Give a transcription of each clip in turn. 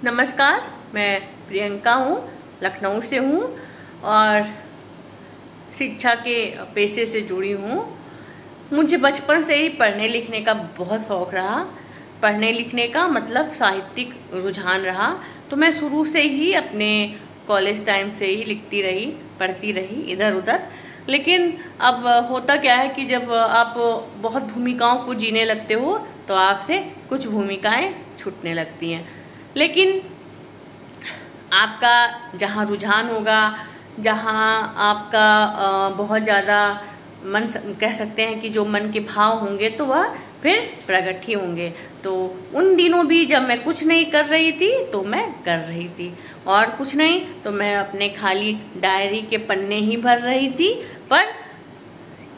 नमस्कार, मैं प्रियंका हूँ, लखनऊ से हूँ और शिक्षा के पेशे से जुड़ी हूँ। मुझे बचपन से ही पढ़ने लिखने का बहुत शौक रहा। पढ़ने लिखने का मतलब साहित्यिक रुझान रहा, तो मैं शुरू से ही अपने कॉलेज टाइम से ही लिखती रही, पढ़ती रही इधर उधर। लेकिन अब होता क्या है कि जब आप बहुत भूमिकाओं को जीने लगते हो तो आपसे कुछ भूमिकाएं छूटने लगती हैं। लेकिन आपका जहाँ रुझान होगा, जहाँ आपका बहुत ज़्यादा मन, कह सकते हैं कि जो मन के भाव होंगे तो वह फिर प्रकट ही होंगे। तो उन दिनों भी जब मैं कुछ नहीं कर रही थी तो मैं कर रही थी, और कुछ नहीं तो मैं अपने खाली डायरी के पन्ने ही भर रही थी। पर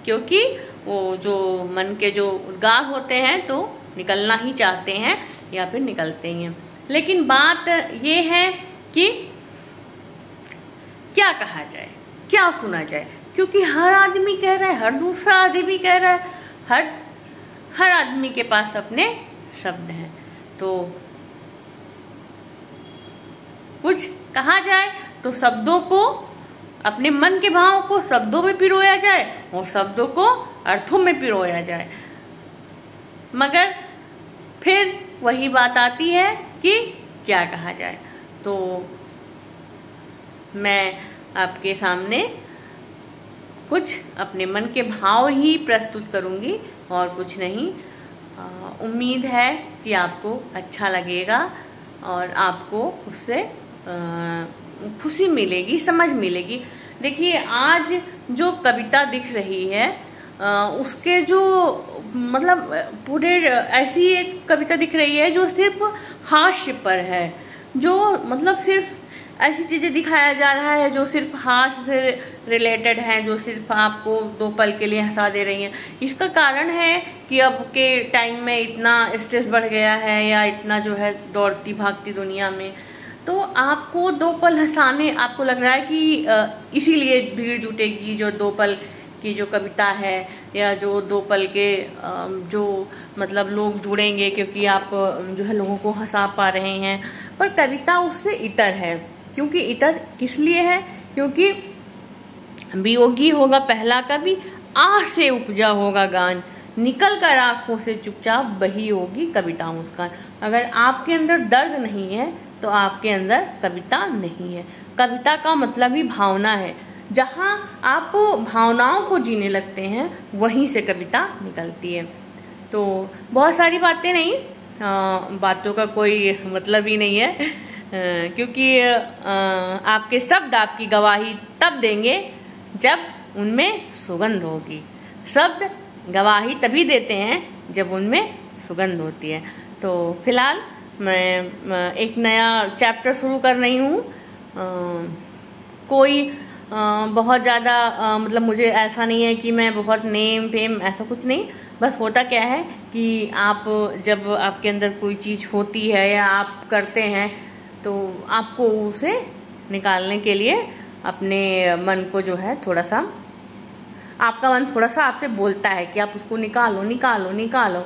क्योंकि वो जो मन के जो उद्गार होते हैं तो निकलना ही चाहते हैं या फिर निकलते ही हैं। लेकिन बात ये है कि क्या कहा जाए, क्या सुना जाए, क्योंकि हर आदमी कह रहा है, हर दूसरा आदमी कह रहा है, हर आदमी के पास अपने शब्द हैं। तो कुछ कहा जाए तो शब्दों को, अपने मन के भाव को शब्दों में पिरोया जाए और शब्दों को अर्थों में पिरोया जाए। मगर फिर वही बात आती है कि क्या कहा जाए। तो मैं आपके सामने कुछ अपने मन के भाव ही प्रस्तुत करूंगी और कुछ नहीं। उम्मीद है कि आपको अच्छा लगेगा और आपको उससे खुशी मिलेगी, समझ मिलेगी। देखिए, आज जो कविता दिख रही है उसके जो मतलब पूरे ऐसी एक कविता दिख रही है जो सिर्फ हास्य पर है, जो मतलब सिर्फ ऐसी चीजें दिखाया जा रहा है जो सिर्फ हास्य से रिलेटेड हैं, जो सिर्फ आपको दो पल के लिए हंसा दे रही हैं। इसका कारण है कि अब के टाइम में इतना स्ट्रेस बढ़ गया है, या इतना जो है दौड़ती भागती दुनिया में, तो आपको दो पल हंसाने, आपको लग रहा है कि इसीलिए भीड़ जुटेगी जो दो पल की जो कविता है, या जो दो पल के जो मतलब लोग जुड़ेंगे क्योंकि आप जो है लोगों को हंसा पा रहे हैं। पर कविता उससे इतर है। क्योंकि इतर किस लिए है? क्योंकि वियोगी होगा पहला कवि, आह से उपजा होगा गान, निकल कर आंखों से चुपचाप बही होगी कविता मुस्कान। अगर आपके अंदर दर्द नहीं है तो आपके अंदर कविता नहीं है। कविता का मतलब ही भावना है। जहाँ आप भावनाओं को जीने लगते हैं वहीं से कविता निकलती है। तो बहुत सारी बातें नहीं, बातों का कोई मतलब ही नहीं है, क्योंकि आपके शब्द आपकी गवाही तब देंगे जब उनमें सुगंध होगी। शब्द गवाही तभी देते हैं जब उनमें सुगंध होती है। तो फिलहाल मैं एक नया चैप्टर शुरू कर रही हूँ। कोई बहुत ज़्यादा मतलब मुझे ऐसा नहीं है कि मैं बहुत नेम फेम, ऐसा कुछ नहीं। बस होता क्या है कि आप जब आपके अंदर कोई चीज़ होती है या आप करते हैं तो आपको उसे निकालने के लिए अपने मन को जो है थोड़ा सा, आपका मन थोड़ा सा आपसे बोलता है कि आप उसको निकालो निकालो निकालो।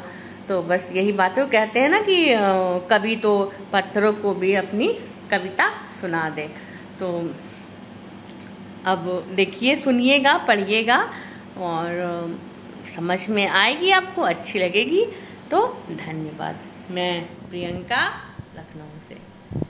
तो बस यही बात है। वो कहते हैं ना कि कभी तो पत्थरों को भी अपनी कविता सुना दे। तो अब देखिए, सुनिएगा, पढ़िएगा और समझ में आएगी, आपको अच्छी लगेगी। तो धन्यवाद। मैं प्रियंका, लखनऊ से।